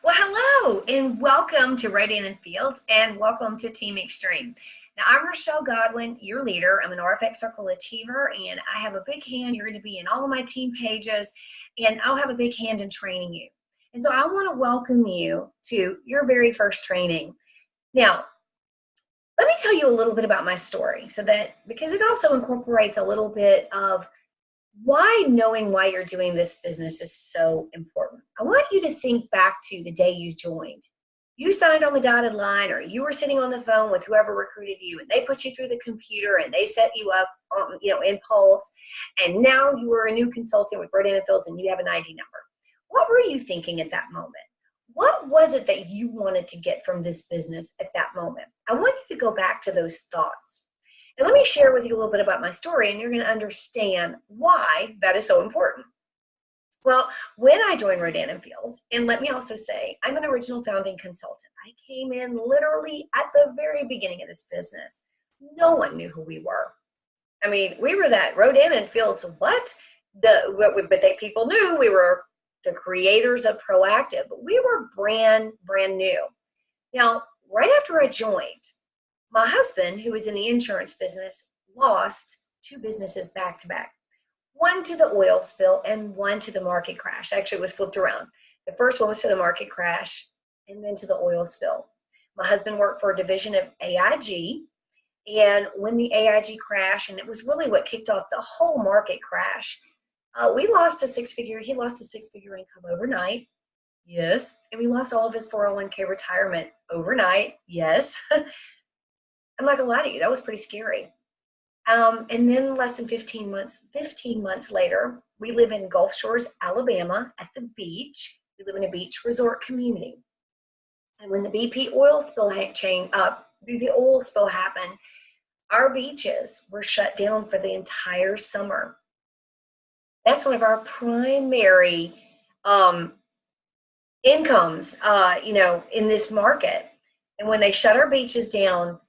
Well, hello and welcome to Rodan and Fields and welcome to Team Extreme. Now, I'm Rochelle Godwin, your leader. I'm an RFX Circle Achiever, and I have a big hand. You're going to be in all of my team pages, and I'll have a big hand in training you. And so I want to welcome you to your very first training. Now, let me tell you a little bit about my story because it also incorporates a little bit of why knowing why you're doing this business is so important. I want you to think back to the day you joined. You signed on the dotted line, or you were sitting on the phone with whoever recruited you, and they put you through the computer and they set you up on, in Pulse. And now you are a new consultant with Rodan and Fields and you have an ID number. What were you thinking at that moment? What was it that you wanted to get from this business at that moment? I want you to go back to those thoughts. And let me share with you a little bit about my story, and you're going to understand why that is so important. Well, when I joined Rodan and Fields, and let me also say, I'm an original founding consultant. I came in literally at the very beginning of this business. No one knew who we were. I mean, we were that Rodan and Fields, people knew we were the creators of Proactive, but we were brand new. Now, right after I joined, my husband, who was in the insurance business, lost two businesses back to back. One to the oil spill and one to the market crash. Actually, it was flipped around. The first one was to the market crash and then to the oil spill. My husband worked for a division of AIG. And when the AIG crashed, and it was really what kicked off the whole market crash, he lost a six-figure income overnight. Yes. And we lost all of his 401k retirement overnight. Yes. I'm not gonna lie to you, that was pretty scary. And then less than 15 months later, we live in Gulf Shores, Alabama at the beach. We live in a beach resort community. And when the BP oil spill happened, our beaches were shut down for the entire summer. That's one of our primary incomes, in this market. And when they shut our beaches down,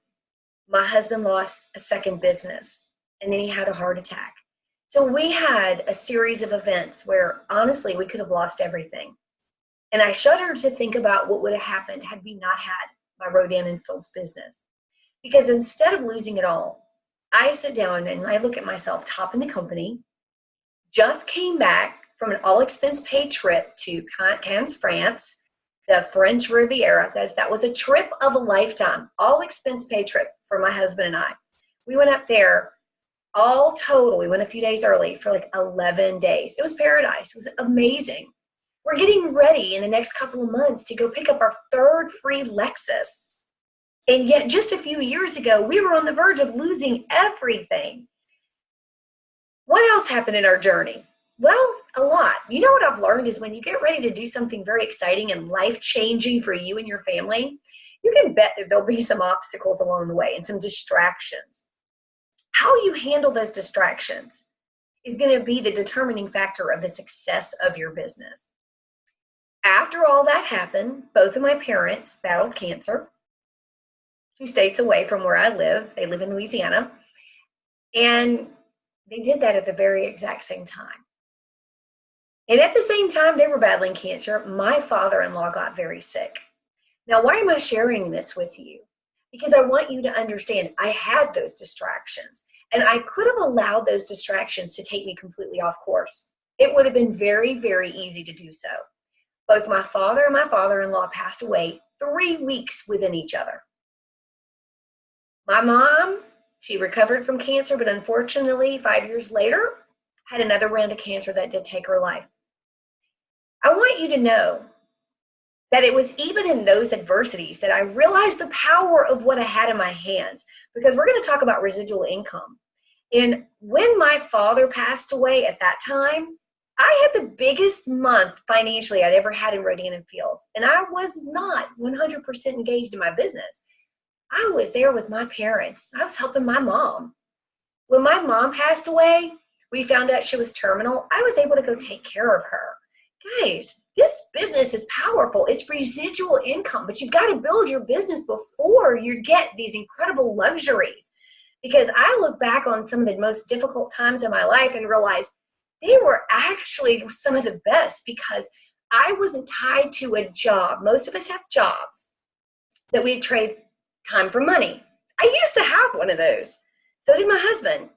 my husband lost a second business, and then he had a heart attack. So we had a series of events where, honestly, we could have lost everything. And I shudder to think about what would have happened had we not had my Rodan and Fields business. Because instead of losing it all, I sit down and I look at myself top in the company, just came back from an all-expense-paid trip to Cannes, France, the French Riviera. That was a trip of a lifetime, all expense paid trip for my husband and I. We went up there all total. We went a few days early for like 11 days. It was paradise. It was amazing. We're getting ready in the next couple of months to go pick up our third free Lexus. And yet just a few years ago, we were on the verge of losing everything. What else happened in our journey? Well, a lot. You know what I've learned is when you get ready to do something very exciting and life-changing for you and your family, you can bet that there'll be some obstacles along the way and some distractions. How you handle those distractions is going to be the determining factor of the success of your business. After all that happened, both of my parents battled cancer 2 states away from where I live. They live in Louisiana. And they did that at the very exact same time. And at the same time they were battling cancer, my father-in-law got very sick. Now, why am I sharing this with you? Because I want you to understand I had those distractions, and I could have allowed those distractions to take me completely off course. It would have been very, very easy to do so. Both my father and my father-in-law passed away 3 weeks within each other. My mom, she recovered from cancer, but unfortunately, 5 years later, had another round of cancer that did take her life. I want you to know that it was even in those adversities that I realized the power of what I had in my hands, because we're going to talk about residual income. And when my father passed away at that time, I had the biggest month financially I'd ever had in Rodan and Fields, and I was not 100% engaged in my business. I was there with my parents. I was helping my mom. When my mom passed away, we found out she was terminal. I was able to go take care of her. Guys, this business is powerful. It's residual income, but you've got to build your business before you get these incredible luxuries. Because I look back on some of the most difficult times in my life and realize they were actually some of the best, because I wasn't tied to a job. Most of us have jobs that we trade time for money. I used to have one of those. So did my husband.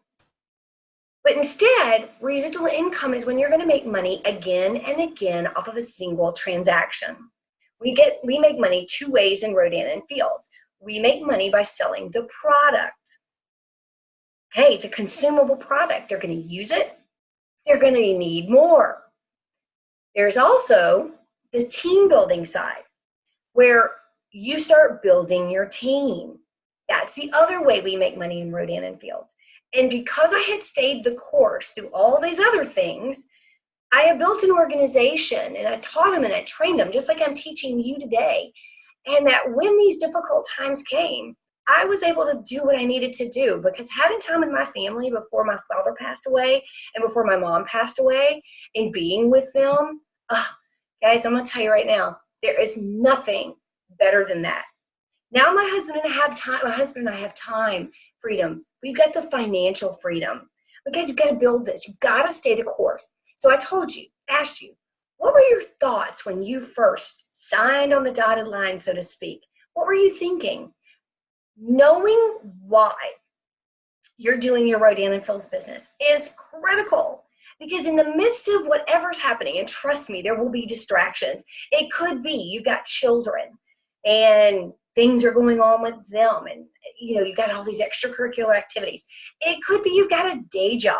But instead, residual income is when you're going to make money again and again off of a single transaction. We make money two ways in Rodan and Fields. We make money by selling the product. Okay, it's a consumable product. They're going to use it. They're going to need more. There's also this team building side where you start building your team. That's the other way we make money in Rodan and Fields. And because I had stayed the course through all these other things, I had built an organization and I taught them and I trained them just like I'm teaching you today. And that when these difficult times came, I was able to do what I needed to do, because having time with my family before my father passed away and before my mom passed away and being with them, guys, I'm going to tell you right now, there is nothing better than that. Now my husband and I have time, freedom. We've got the financial freedom, because you've got to build this. You've got to stay the course. So I asked you, what were your thoughts when you first signed on the dotted line, so to speak? What were you thinking? Knowing why you're doing your Rodan and Fields business is critical, because in the midst of whatever's happening, and trust me, there will be distractions. It could be you've got children and things are going on with them, and you've got all these extracurricular activities. It could be you've got a day job.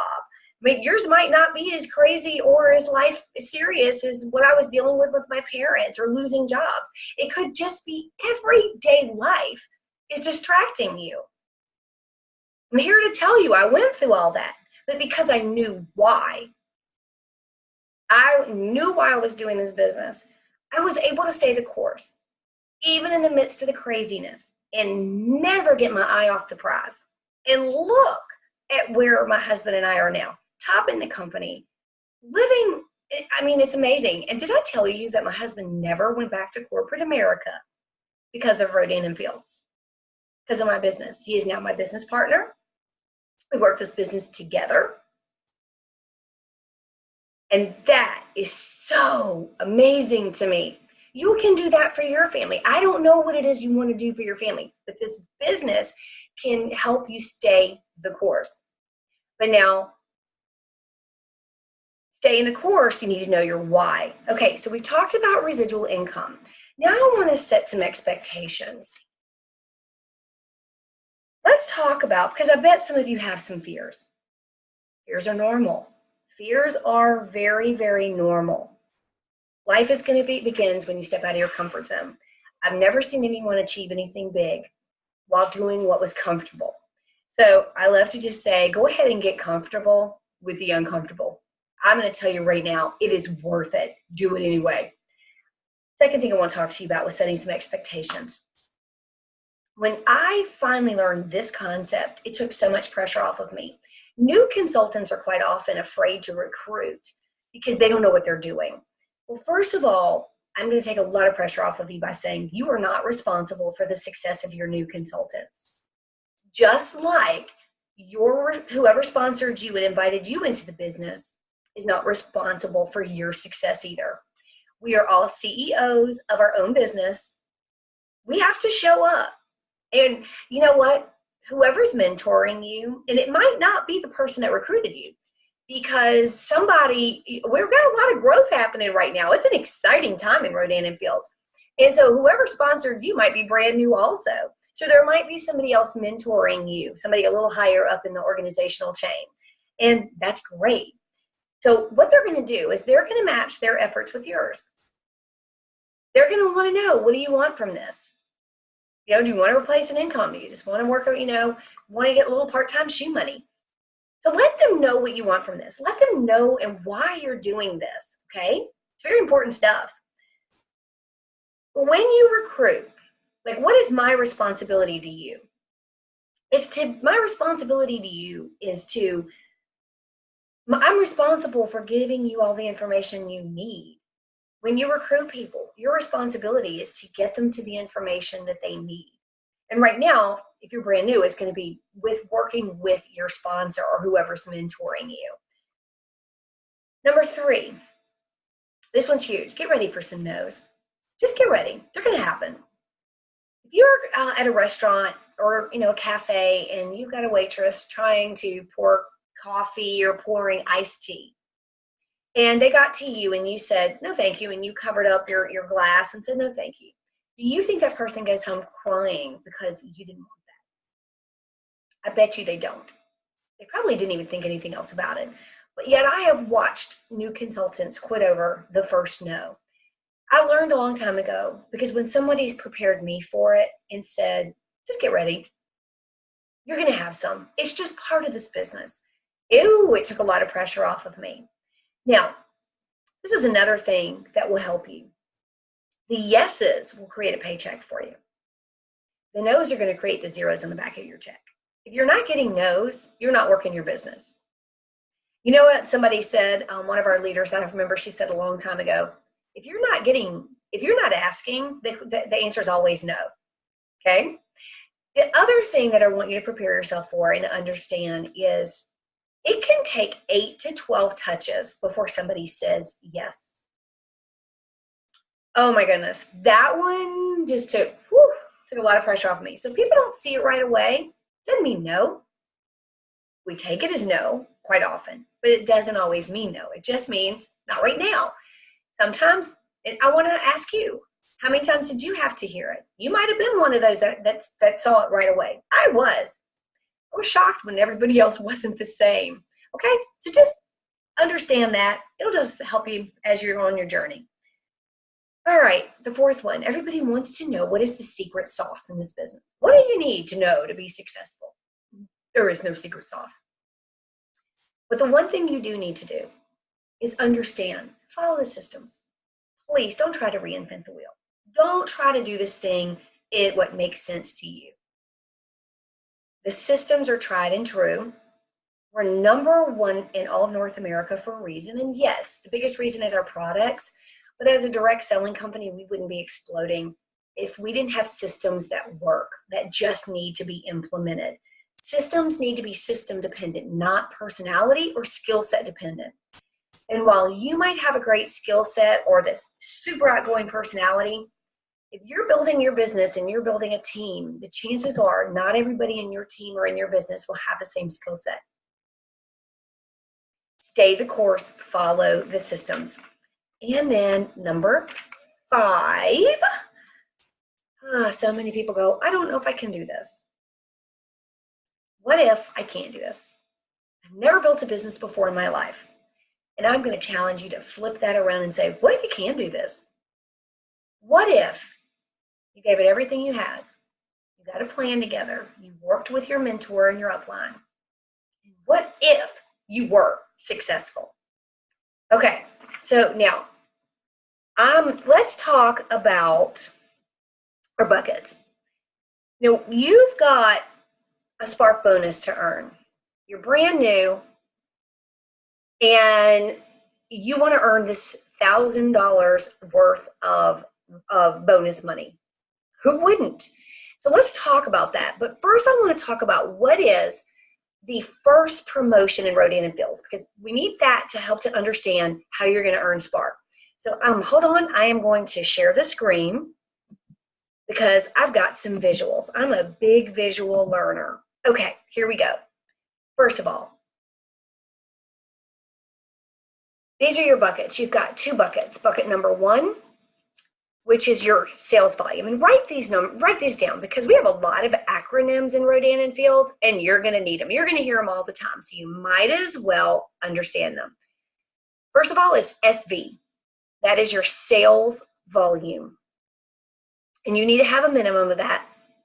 I mean, yours might not be as crazy or as life serious as what I was dealing with my parents, or losing jobs. It could just be everyday life is distracting you. I'm here to tell you I went through all that, but because I knew why. I knew why I was doing this business. I was able to stay the course, even in the midst of the craziness, and never get my eye off the prize. And look at where my husband and I are now, top in the company, living. I mean, it's amazing. And did I tell you that my husband never went back to corporate America because of Rodan and Fields? Because of my business. He is now my business partner. We work this business together. And that is so amazing to me. You can do that for your family. I don't know what it is you want to do for your family, but this business can help you stay the course. But now, staying the course, you need to know your why. Okay, so we talked about residual income. Now I want to set some expectations. Let's talk about, because I bet some of you have some fears. Fears are normal. Fears are very, very normal. Life is going to begins when you step out of your comfort zone. I've never seen anyone achieve anything big while doing what was comfortable. So I love to just say, go ahead and get comfortable with the uncomfortable. I'm going to tell you right now, it is worth it. Do it anyway. Second thing I want to talk to you about was setting some expectations. When I finally learned this concept, it took so much pressure off of me. New consultants are quite often afraid to recruit because they don't know what they're doing. Well, first of all, I'm going to take a lot of pressure off of you by saying you are not responsible for the success of your new consultants. Just like whoever sponsored you and invited you into the business is not responsible for your success either. We are all CEOs of our own business. We have to show up. And you know what? Whoever's mentoring you, and it might not be the person that recruited you, because we've got a lot of growth happening right now. It's an exciting time in Rodan and Fields. And so whoever sponsored you might be brand new also. So there might be somebody else mentoring you, somebody a little higher up in the organizational chain. And that's great. So what they're going to do is they're going to match their efforts with yours. They're going to want to know, what do you want from this? Do you want to replace an income? Do you just want to work, want to get a little part-time shoe money? So let them know what you want from this. Let them know and why you're doing this, okay? It's very important stuff. But when you recruit, what is my responsibility to you? My responsibility to you is I'm responsible for giving you all the information you need. When you recruit people, your responsibility is to get them to the information that they need. And right now, if you're brand new, it's going to be working with your sponsor or whoever's mentoring you. Number 3, This one's huge. Get ready for some no's. Just get ready. They're going to happen. If you're at a restaurant or, a cafe and you've got a waitress trying to pour coffee or pouring iced tea, and they got to you and you said, no, thank you, and you covered up your glass and said, no, thank you. Do you think that person goes home crying because you didn't want that? I bet you they don't. They probably didn't even think anything else about it. But yet I have watched new consultants quit over the first no. I learned a long time ago, because when somebody prepared me for it and said, just get ready, you're going to have some. It's just part of this business. Ew, it took a lot of pressure off of me. Now, this is another thing that will help you. The yeses will create a paycheck for you. The no's are going to create the zeros on the back of your check. If you're not getting no's, you're not working your business. You know what somebody said, one of our leaders, I remember she said a long time ago, if you're not asking, the answer is always no, okay? The other thing that I want you to prepare yourself for and understand is it can take 8 to 12 touches before somebody says yes. Oh my goodness, that one just took a lot of pressure off me. So if people don't see it right away, doesn't mean no. We take it as no quite often, but it doesn't always mean no. It just means not right now. Sometimes, I want to ask you, how many times did you have to hear it? You might have been one of those that saw it right away. I was shocked when everybody else wasn't the same. Okay, so just understand that. It'll just help you as you're on your journey. All right, the fourth one. Everybody wants to know, what is the secret sauce in this business? What do you need to know to be successful? There is no secret sauce. But the one thing you do need to do is understand, follow the systems. Please don't try to reinvent the wheel. Don't try to do this thing what makes sense to you. The systems are tried and true. We're number one in all of North America for a reason. And yes, the biggest reason is our products. But as a direct selling company, we wouldn't be exploding if we didn't have systems that work, that just need to be implemented. Systems need to be system dependent, not personality or skill set dependent. And while you might have a great skill set or this super outgoing personality, if you're building your business and you're building a team, the chances are not everybody in your team or in your business will have the same skill set. Stay the course, follow the systems. And then number 5, so many people go, I don't know if I can do this. What if I can't do this? I've never built a business before in my life. And I'm going to challenge you to flip that around and say, what if you can do this? What if you gave it everything you had? You got a plan together. You worked with your mentor and your upline. What if you were successful? Okay, so now let's talk about our buckets. Now, you've got a Spark bonus to earn. You're brand new, and you want to earn this $1,000 worth of bonus money. Who wouldn't? So let's talk about that. But first, I want to talk about what is the first promotion in Rodan & Fields, because we need that to help to understand how you're going to earn Spark. So hold on. I am going to share the screen because I've got some visuals. I'm a big visual learner. Okay, here we go. First of all, these are your buckets. You've got 2 buckets. Bucket number 1, which is your sales volume. And write these down, because we have a lot of acronyms in Rodan & Fields, and you're going to need them. You're going to hear them all the time, so you might as well understand them. First of all is SV. That is your sales volume. And you need to have a minimum of that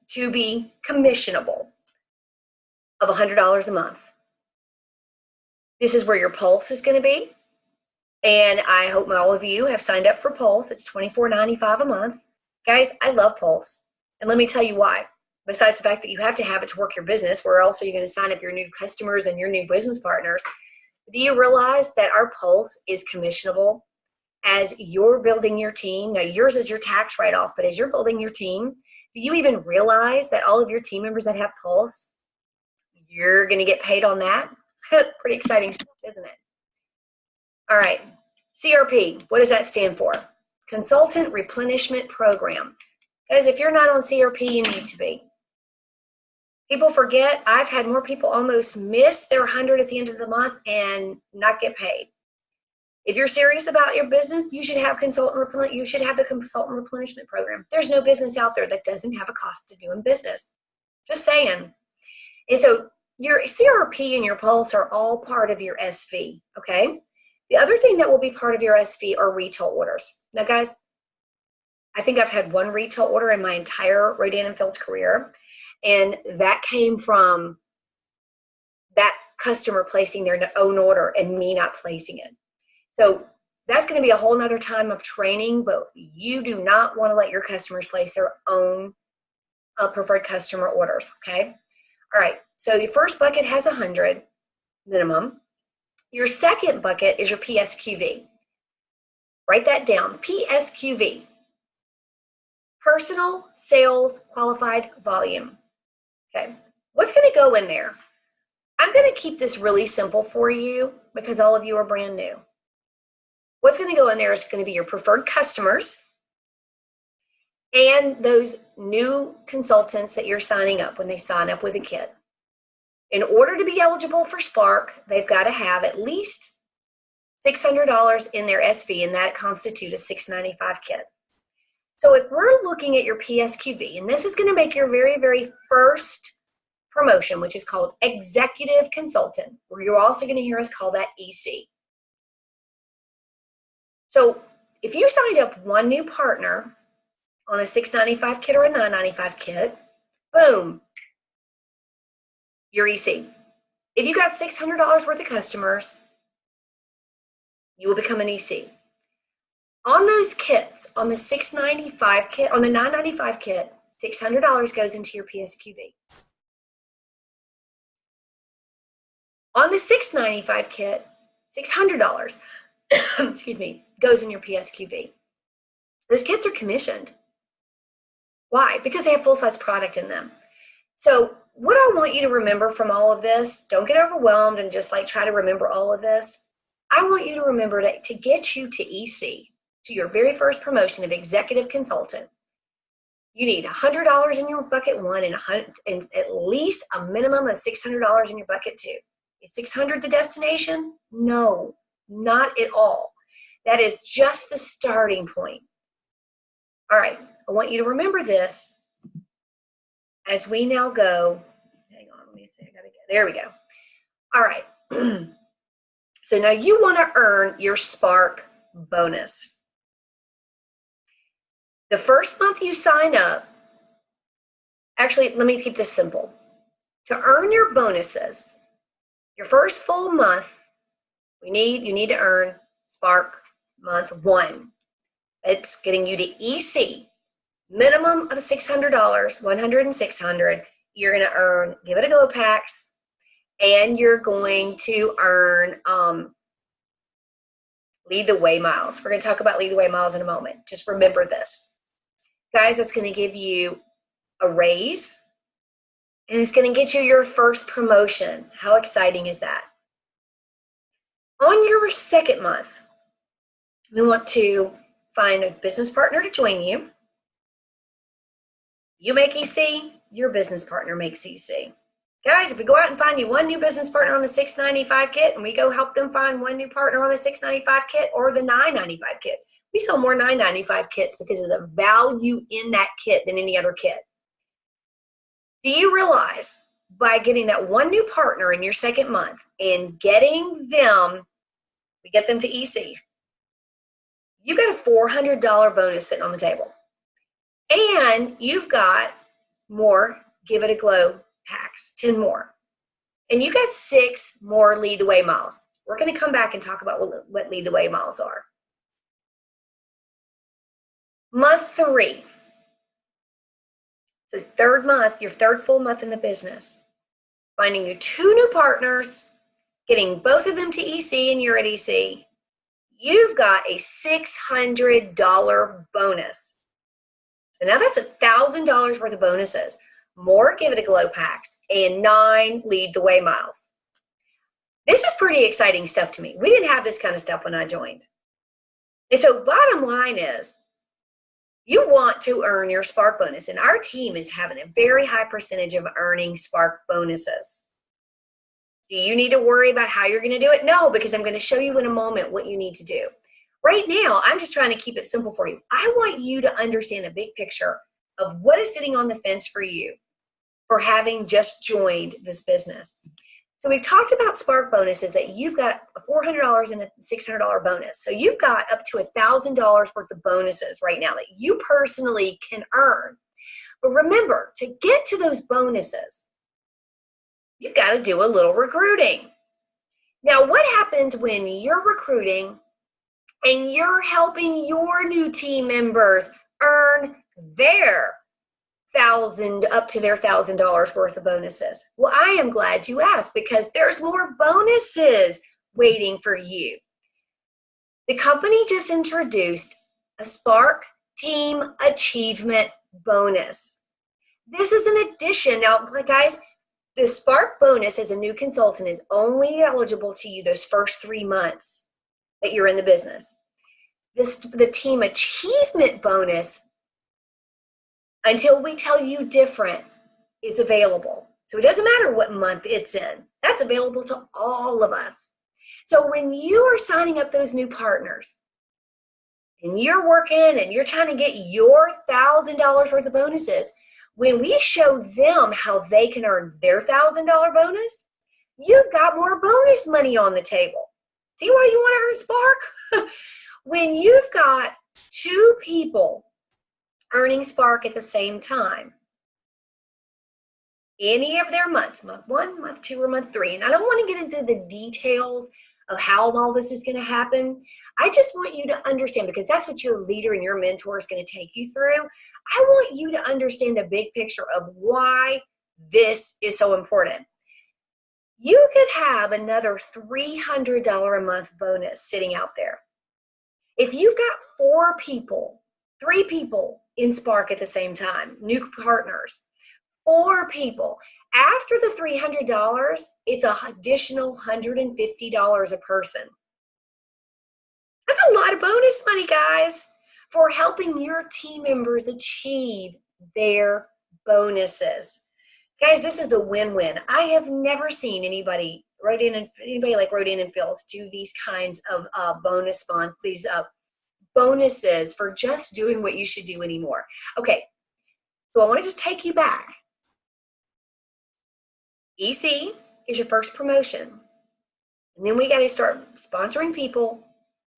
to be commissionable of $100 a month. This is where your Pulse is going to be. And I hope all of you have signed up for Pulse. It's $24.95 a month. Guys, I love Pulse. And let me tell you why. Besides the fact that you have to have it to work your business, where else are you going to sign up your new customers and your new business partners? Do you realize that our Pulse is commissionable as you're building your team? Now, yours is your tax write-off, but as you're building your team, do you even realize that all of your team members that have Pulse, you're going to get paid on that? Pretty exciting stuff, isn't it? All right. CRP, what does that stand for? Consultant Replenishment Program. Guys, if you're not on CRP, you need to be. People forget, I've had more people almost miss their 100 at the end of the month and not get paid. If you're serious about your business, you should have you should have the consultant replenishment program. There's no business out there that doesn't have a cost to doing business. Just saying. And so your CRP and your Pulse are all part of your SV, okay? The other thing that will be part of your SV are retail orders. Now, guys, I think I've had one retail order in my entire Rodan & Fields career, and that came from that customer placing their own order and me not placing it. So that's going to be a whole nother time of training, but you do not want to let your customers place their own preferred customer orders, okay? All right, so your first bucket has 100 minimum. Your second bucket is your PSQV. Write that down, PSQV. Personal Sales Qualified Volume. Okay, what's going to go in there? I'm going to keep this really simple for you because all of you are brand new. What's going to go in there is going to be your preferred customers and those new consultants that you're signing up when they sign up with a kit. In order to be eligible for Spark, they've got to have at least $600 in their SV, and that constitutes a $695 kit. So if we're looking at your PSQV, and this is going to make your very, very first promotion, which is called Executive Consultant, where you're also going to hear us call that EC. So if you signed up one new partner on a $695 kit or a $995 kit, boom, you're EC. If you got $600 worth of customers, you will become an EC. On those kits, on the $695 kit, on the $995 kit, $600 goes into your PSQV. On the $695 kit, $600, excuse me, goes in your PSQV. Those kits are commissioned. Why? Because they have full-size product in them. So what I want you to remember from all of this, don't get overwhelmed and just like try to remember all of this. I want you to remember that to get you to EC, to your very first promotion of Executive Consultant, you need $100 in your bucket one and at least a minimum of $600 in your bucket two. Is 600 the destination? No, not at all. That is just the starting point. All right, I want you to remember this as we now go. Hang on, let me see. There we go. All right. So now you want to earn your Spark bonus. The first month you sign up, actually, let me keep this simple. To earn your bonuses, your first full month, you need to earn Spark month one. It's getting you to EC. Minimum of $600, 100 and 600. You're going to earn Give It a Glow packs, and you're going to earn Lead the Way miles. We're going to talk about Lead the Way miles in a moment. Just remember this. Guys, that's going to give you a raise, and it's going to get you your first promotion. How exciting is that? On your second month, we want to find a business partner to join you. You make EC, your business partner makes EC. Guys, if we go out and find you one new business partner on the $695 kit, and we go help them find one new partner on the $695 kit or the $995 kit, we sell more $995 kits because of the value in that kit than any other kit. Do you realize by getting that one new partner in your second month and getting them, we get them to EC, you got a $400 bonus sitting on the table. And you've got more Give It a Glow packs, 10 more. And you got 6 more Lead the Way miles. We're going to come back and talk about what Lead the Way miles are. Month 3. The third month, your third full month in the business. Finding you 2 new partners, getting both of them to EC, and you're at EC. You've got a $600 bonus. So now that's $1,000 worth of bonuses, more Give It a Glow packs, and 9 Lead the Way miles. This is pretty exciting stuff to me. We didn't have this kind of stuff when I joined. And so bottom line is, you want to earn your Spark bonus. And our team is having a very high percentage of earning Spark bonuses. Do you need to worry about how you're going to do it? No, because I'm going to show you in a moment what you need to do. Right now, I'm just trying to keep it simple for you. I want you to understand the big picture of what is sitting on the fence for you for having just joined this business. So we've talked about Spark bonuses, that you've got a $400 and a $600 bonus. So you've got up to $1,000 worth of bonuses right now that you personally can earn. But remember, to get to those bonuses, you've got to do a little recruiting. Now, what happens when you're recruiting and you're helping your new team members earn their up to their $1,000 worth of bonuses? Well, I am glad you asked, because there's more bonuses waiting for you. The company just introduced a Spark Team Achievement Bonus. This is an addition. Now, guys, the Spark bonus as a new consultant is only eligible to you those first 3 months that you're in the business. The Team Achievement Bonus, until we tell you different, is available. So it doesn't matter what month it's in. That's available to all of us. So when you are signing up those new partners and you're working and you're trying to get your $1,000 worth of bonuses, when we show them how they can earn their $1,000 bonus, you've got more bonus money on the table. See why you want to earn Spark? When you've got 2 people earning Spark at the same time, any of their months, month 1, month 2, or month 3, and I don't want to get into the details of how all this is going to happen. I just want you to understand, because that's what your leader and your mentor is going to take you through. I want you to understand the big picture of why this is so important. You could have another $300 a month bonus sitting out there. If you've got 4 people, 3 people in Spark at the same time, new partners, 4 people, after the $300, it's an additional $150 a person. That's a lot of bonus money, guys, for helping your team members achieve their bonuses. Guys, this is a win-win. I have never seen anybody like Rodan and Phil's do these kinds of bonuses for just doing what you should do anymore. Okay, so I want to just take you back. EC is your first promotion. And then we got to start sponsoring people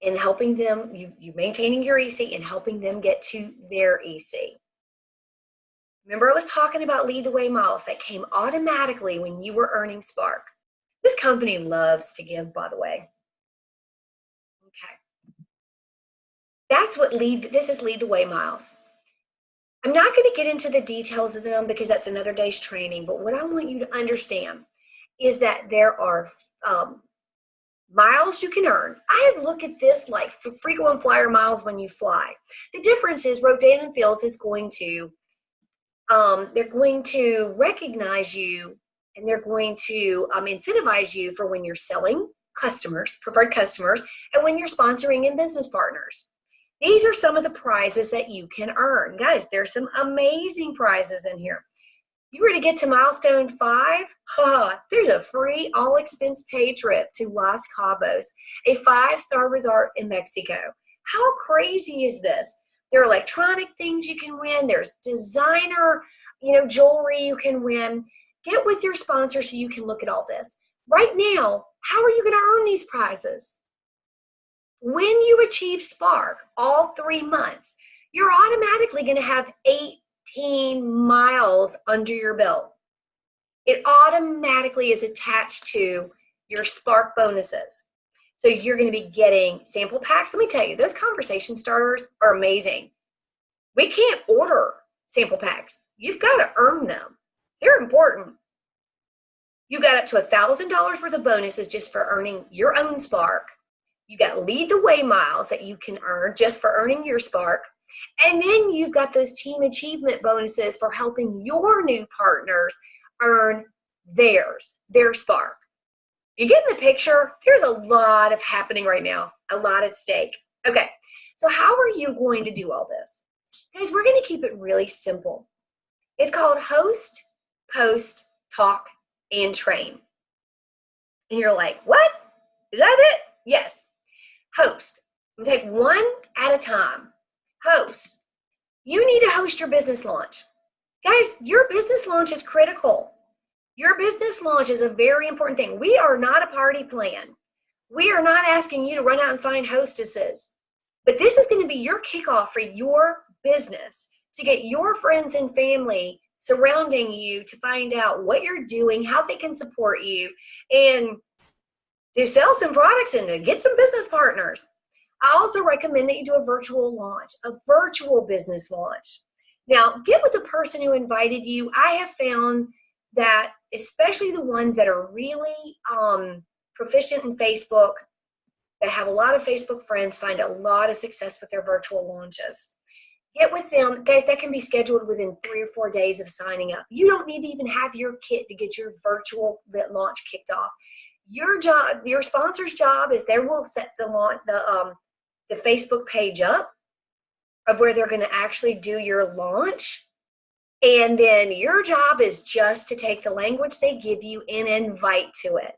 and helping them, you maintaining your EC and helping them get to their EC. Remember, I was talking about lead the way miles that came automatically when you were earning Spark. This company loves to give, by the way. Okay. That's what this is lead the way miles. I'm not going to get into the details of them because that's another day's training, but what I want you to understand is that there are miles you can earn. I look at this like frequent flyer miles when you fly. The difference is Rodan and Phil's is going to, they're going to recognize you, and they're going to incentivize you for when you're selling customers, preferred customers, and when you're sponsoring and business partners. These are some of the prizes that you can earn. Guys, there's some amazing prizes in here. You were to get to milestone 5, there's a free all-expense paid trip to Los Cabos, a 5-star resort in Mexico. How crazy is this? There are electronic things you can win. There's designer, jewelry you can win. Get with your sponsor so you can look at all this. Right now, how are you going to earn these prizes? When you achieve Spark all 3 months, you're automatically going to have 18 miles under your belt. It automatically is attached to your Spark bonuses. So you're going to be getting sample packs. Let me tell you, those conversation starters are amazing. We can't order sample packs. You've got to earn them. They're important. You got up to $1,000 worth of bonuses just for earning your own Spark. You got lead the way miles that you can earn just for earning your Spark. And then you've got those team achievement bonuses for helping your new partners earn their Spark. You get in the picture? There's a lot of happening right now, a lot at stake. Okay, So how are you going to do all this? Guys, we're going to keep it really simple. It's called host, post, talk, and train. And you're like, what? Is that it? Yes. Host. Take one at a time. Host. You need to host your business launch. Guys, your business launch is critical. Your business launch is a very important thing. We are not a party plan. We are not asking you to run out and find hostesses. But this is going to be your kickoff for your business to get your friends and family surrounding you to find out what you're doing, how they can support you, and to sell some products and to get some business partners. I also recommend that you do a virtual launch, a virtual business launch. Now, get with the person who invited you. I have found that especially the ones that are really proficient in Facebook, that have a lot of Facebook friends, find a lot of success with their virtual launches. Get with them. Guys, that can be scheduled within 3 or 4 days of signing up. You don't need to even have your kit to get your virtual launch kicked off. Your job, your sponsor's job is they will set the Facebook page up of where they're going to actually do your launch. And then your job is just to take the language they give you and invite to it.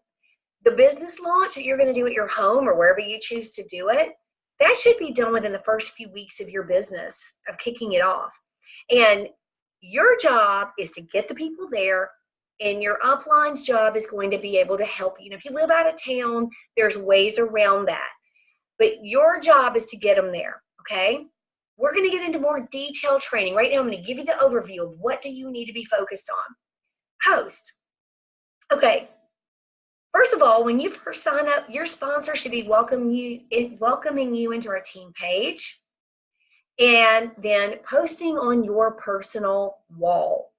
The business launch that you're going to do at your home or wherever you choose to do it, that should be done within the first few weeks of your business, of kicking it off. And your job is to get the people there, and your upline's job is going to be able to help you. And if you live out of town, there's ways around that. But your job is to get them there, okay? We're going to get into more detailed training. Right now, I'm going to give you the overview of what do you need to be focused on. Host. Okay. First of all, when you first sign up, your sponsor should be welcoming you into our team page and then posting on your personal wall.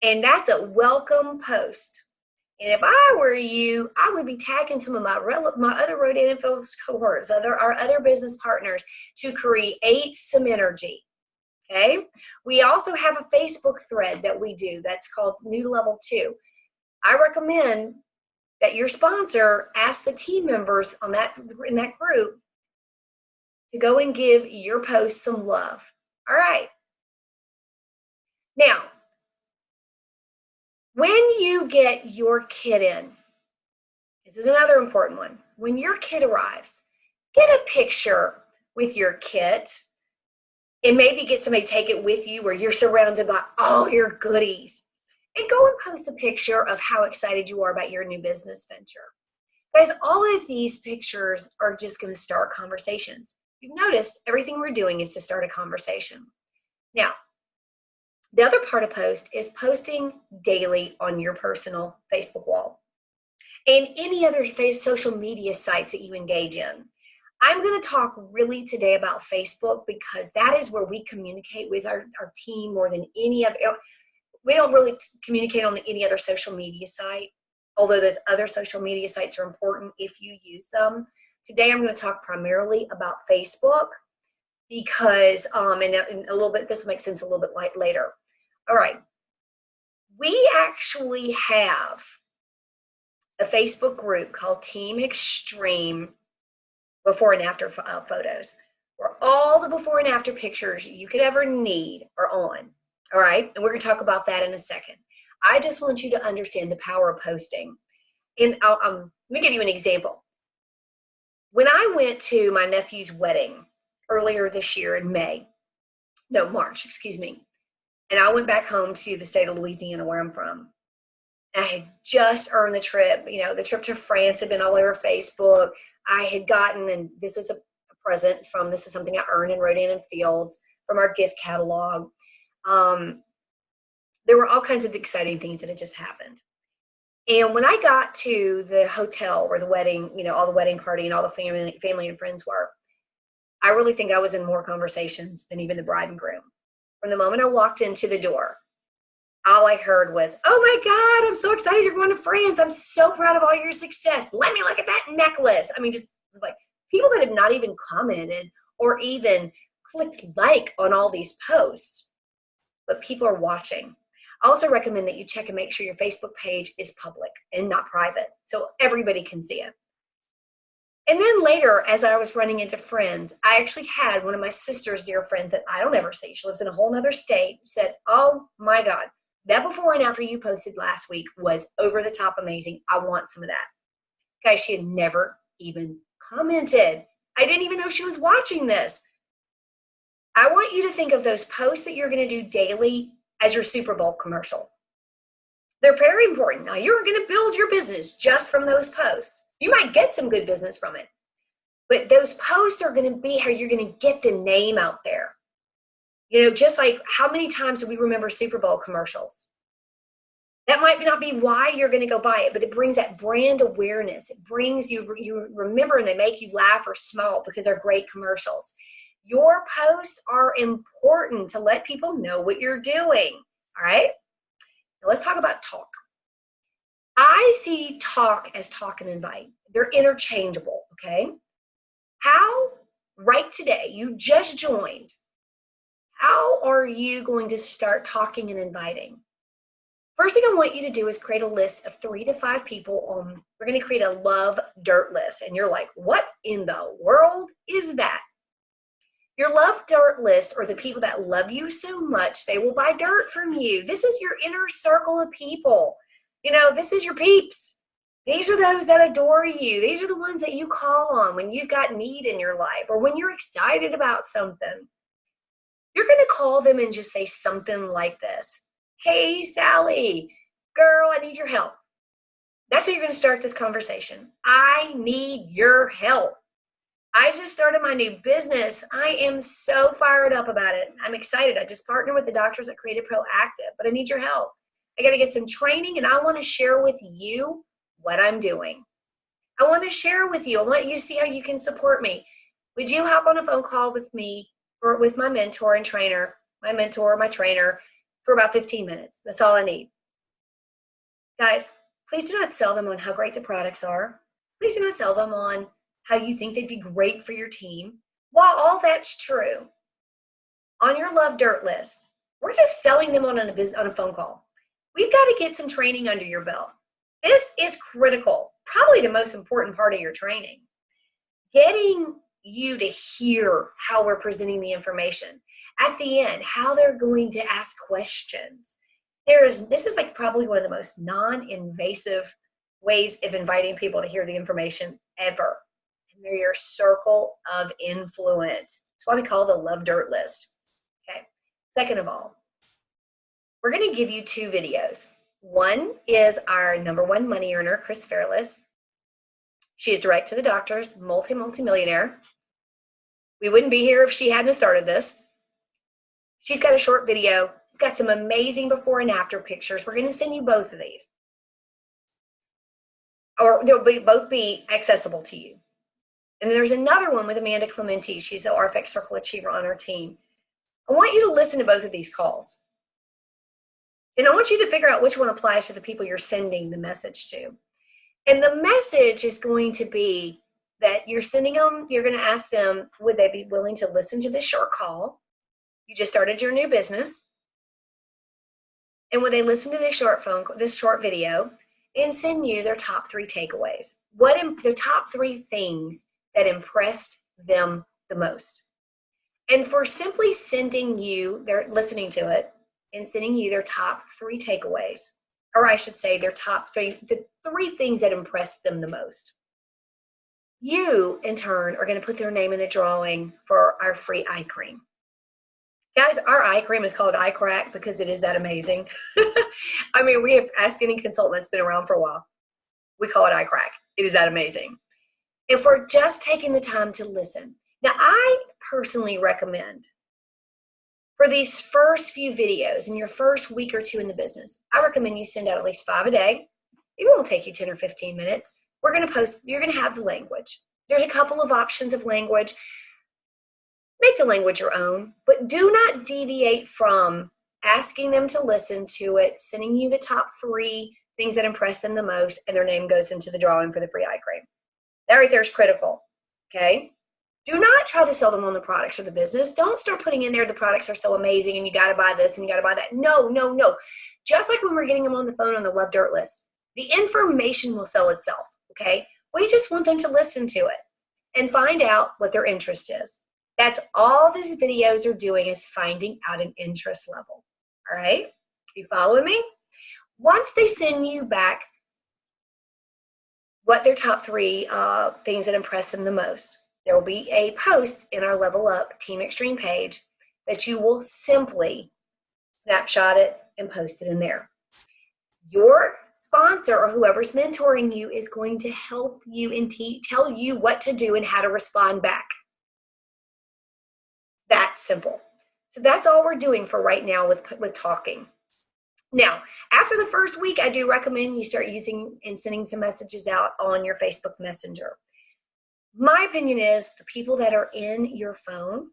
And that's a welcome post. And if I were you, I would be tagging some of my other Rodan Phillips cohorts, our other business partners, to create some energy. Okay? We also have a Facebook thread that we do that's called New Level 2. I recommend that your sponsor ask the team members in that group to go and give your post some love. All right. Now, when you get your kit in, this is another important one. When your kit arrives, get a picture with your kit and maybe get somebody to take it with you where you're surrounded by all your goodies. And go and post a picture of how excited you are about your new business venture. Guys, all of these pictures are just going to start conversations. You've noticed everything we're doing is to start a conversation. Now, the other part of post is posting daily on your personal Facebook wall and any other social media sites that you engage in. I'm going to talk really today about Facebook because that is where we communicate with our team more than any of it. We don't really communicate on any other social media site, although those other social media sites are important if you use them. Today, I'm going to talk primarily about Facebook because, and a little bit, this will make sense a little bit later. All right. We actually have a Facebook group called Team Extreme Before and After Photos, where all the before and after pictures you could ever need are on. All right, and we're going to talk about that in a second. I just want you to understand the power of posting. And let me give you an example. When I went to my nephew's wedding earlier this year in March, and I went back home to the state of Louisiana where I'm from. I had just earned the trip. You know, the trip to France had been all over Facebook. I had gotten, and this was a present from, this is something I earned in Rodan and Fields from our gift catalog. There were all kinds of exciting things that had just happened. And when I got to the hotel where the wedding, all the wedding party and all the family and friends were, I really think I was in more conversations than even the bride and groom. From the moment I walked into the door, all I heard was, "Oh my God, I'm so excited you're going to France. I'm so proud of all your success. Let me look at that necklace." I mean, just like people that have not even commented or even clicked like on all these posts, but people are watching. I also recommend that you check and make sure your Facebook page is public and not private, so everybody can see it. And then later, as I was running into friends, I actually had one of my sister's dear friends that I don't ever see. She lives in a whole other state, said, oh my God, that before and after you posted last week was over the top amazing. I want some of that. Guys, she had never even commented. I didn't even know she was watching this. I want you to think of those posts that you're going to do daily as your Super Bowl commercial. They're very important. Now, you're going to build your business just from those posts. You might get some good business from it, but those posts are going to be how you're going to get the name out there. You know, just like how many times do we remember Super Bowl commercials? That might not be why you're going to go buy it, but it brings that brand awareness. It brings you remember, and they make you laugh or smile because they're great commercials. Your posts are important to let people know what you're doing. All right. Now let's talk about talk. I see talk as talk and invite. They're interchangeable, okay? How, right today, you just joined, how are you going to start talking and inviting? First thing I want you to do is create a list of 3 to 5 people. We're going to create a love dirt list. And you're like, what in the world is that? Your love dirt list are the people that love you so much, they will buy dirt from you. This is your inner circle of people. You know, this is your peeps. These are those that adore you. These are the ones that you call on when you've got need in your life or when you're excited about something. You're going to call them and just say something like this. Hey, Sally, girl, I need your help. That's how you're going to start this conversation. I need your help. I just started my new business. I am so fired up about it. I'm excited. I just partnered with the doctors at Creative Proactive, but I need your help. I got to get some training, and I want to share with you what I'm doing. I want to share with you. I want you to see how you can support me. Would you hop on a phone call with me or with my mentor and trainer, my trainer, for about 15 minutes? That's all I need. Guys, please do not sell them on how great the products are. Please do not sell them on how you think they'd be great for your team. While all that's true, on your love dirt list, we're just selling them on a phone call. We've got to get some training under your belt. This is critical, probably the most important part of your training. Getting you to hear how we're presenting the information. At the end, how they're going to ask questions. This is like probably one of the most non-invasive ways of inviting people to hear the information ever. And they're your circle of influence. That's why we call it the love dirt list. Okay. Second of all, we're going to give you 2 videos. One is our #1 money earner, Chris Fairless. She is direct to the doctors, multi-millionaire. We wouldn't be here if she hadn't started this. She's got a short video. It's got some amazing before and after pictures. We're going to send you both of these. Or they'll both be accessible to you. And there's another one with Amanda Clementi. She's the RFX Circle Achiever on our team. I want you to listen to both of these calls. And I want you to figure out which one applies to the people you're sending the message to. And the message is going to be that you're sending them, you're going to ask them, would they be willing to listen to this short call? You just started your new business. And would they listen to this short video and send you their top 3 takeaways? The top 3 things that impressed them the most. And for simply sending you, they're listening to it, and sending you their top 3 takeaways, or I should say the 3 things that impressed them the most. You, in turn, are going to put their name in a drawing for our free eye cream. Guys, our eye cream is called Eye Crack because it is that amazing. I mean, we have Ask Any Consultant that's been around for a while. We call it Eye Crack. It is that amazing. And for just taking the time to listen. Now, I personally recommend for these first few videos in your first week or 2 in the business, I recommend you send out at least 5 a day. It won't take you 10 or 15 minutes. We're going to post, you're going to have the language. There's a couple of options of language. Make the language your own, but do not deviate from asking them to listen to it, sending you the top 3 things that impress them the most, and their name goes into the drawing for the free eye cream. That right there is critical, okay? Do not try to sell them on the products or the business. Don't start putting in there the products are so amazing and you got to buy this and you got to buy that. No, no, no. Just like when we're getting them on the phone on the Love Dirt list, the information will sell itself, okay? We just want them to listen to it. and find out what their interest is. That's all these videos are doing, is finding out an interest level. All right? You following me? Once they send you back what their top 3 things that impress them the most, there will be a post in our Level Up Team Extreme page that you will simply snapshot it and post it in there. Your sponsor or whoever's mentoring you is going to help you and tell you what to do and how to respond back. That simple. So that's all we're doing for right now with talking. Now, after the first week, I do recommend you start using and sending some messages out on your Facebook Messenger. My opinion is the people that are in your phone,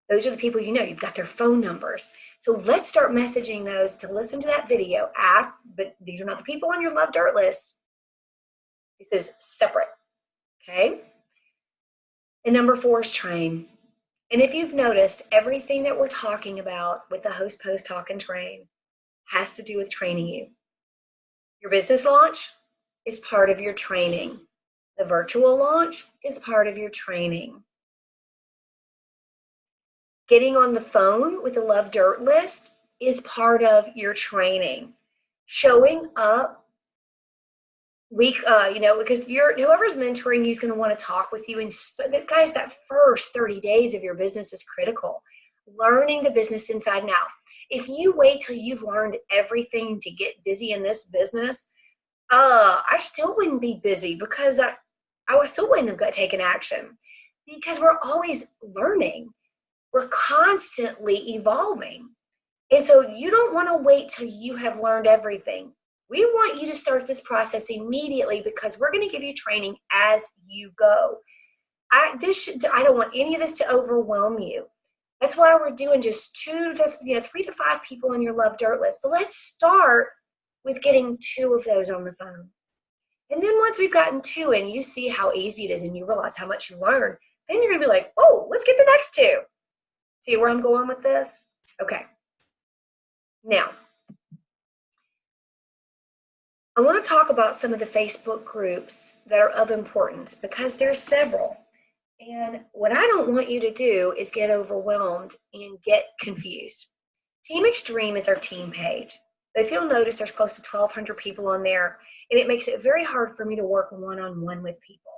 those are the people you know. You've got their phone numbers. So let's start messaging those to listen to that video. But these are not the people on your Love Dirt list. This is separate, okay? And number 4 is train. And if you've noticed, everything that we're talking about with the Host, Post, Talk, and Train has to do with training you. Your business launch is part of your training. The virtual launch is part of your training. Getting on the phone with the Love Dirt list is part of your training. Showing up because whoever's mentoring you is going to want to talk with you. And guys, that first 30 days of your business is critical. Learning the business inside and out. If you wait till you've learned everything to get busy in this business, I still wouldn't be busy, because I still wouldn't have taken action, because we're always learning. We're constantly evolving. And so you don't want to wait till you have learned everything. We want you to start this process immediately, because we're going to give you training as you go. I don't want any of this to overwhelm you. That's why we're doing just 3 to 5 people on your Love Dirt list. But let's start with getting 2 of those on the phone. And then once we've gotten 2 and you see how easy it is and you realize how much you learn, then you're going to be like, oh, let's get the next 2. See where I'm going with this? Okay. Now, I want to talk about some of the Facebook groups that are of importance, because there's several. And what I don't want you to do is get overwhelmed and get confused. Team Extreme is our team page. But if you'll notice, there's close to 1,200 people on there, and it makes it very hard for me to work one-on-one with people.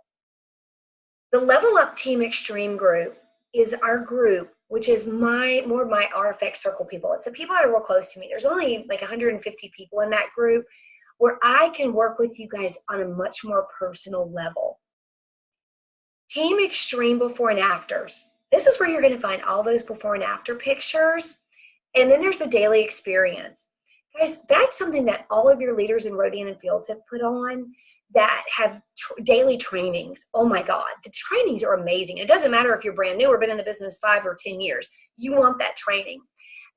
The Level Up Team Extreme group is our group, which is more of my RFX circle people. It's the people that are real close to me. There's only like 150 people in that group, where I can work with you guys on a much more personal level. Team Extreme before and afters. This is where you're going to find all those before and after pictures. And then there's the daily experience. Guys, that's something that all of your leaders in Rodan and Fields have put on, that have daily trainings. Oh my God, the trainings are amazing. It doesn't matter if you're brand new or been in the business 5 or 10 years. You want that training.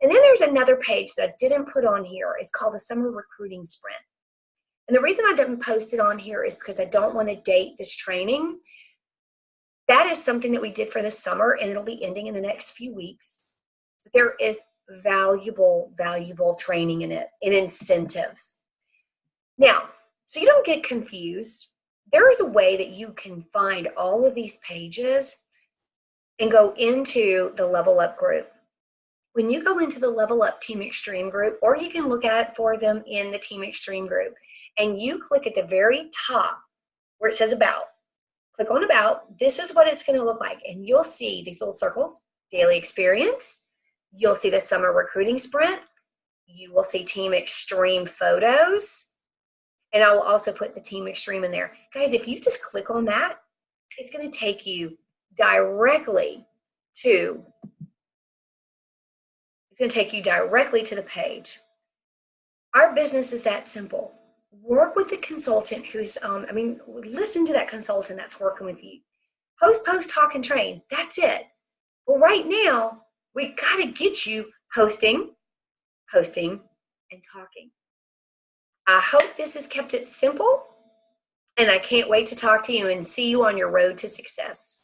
And then there's another page that I didn't put on here. It's called the Summer Recruiting Sprint. And the reason I didn't post it on here is because I don't want to date this training. That is something that we did for this summer, and it'll be ending in the next few weeks. There is valuable training in it, and incentives. Now, so you don't get confused, there is a way that you can find all of these pages and go into the Level Up group. When you go into the Level Up Team Extreme group, or you can look at for them in the Team Extreme group, and you click at the very top where it says About. Click on About. This is what it's going to look like. And you'll see these little circles, daily experience. You'll see the Summer Recruiting Sprint. You will see Team Extreme photos. And I will also put the Team Extreme in there. Guys, if you just click on that, it's going to take you directly to the page. Our business is that simple. Work with the consultant who's, listen to that consultant that's working with you. Host, post, talk, and train. That's it. Well, right now, we got to get you hosting, posting, and talking. I hope this has kept it simple, and I can't wait to talk to you and see you on your road to success.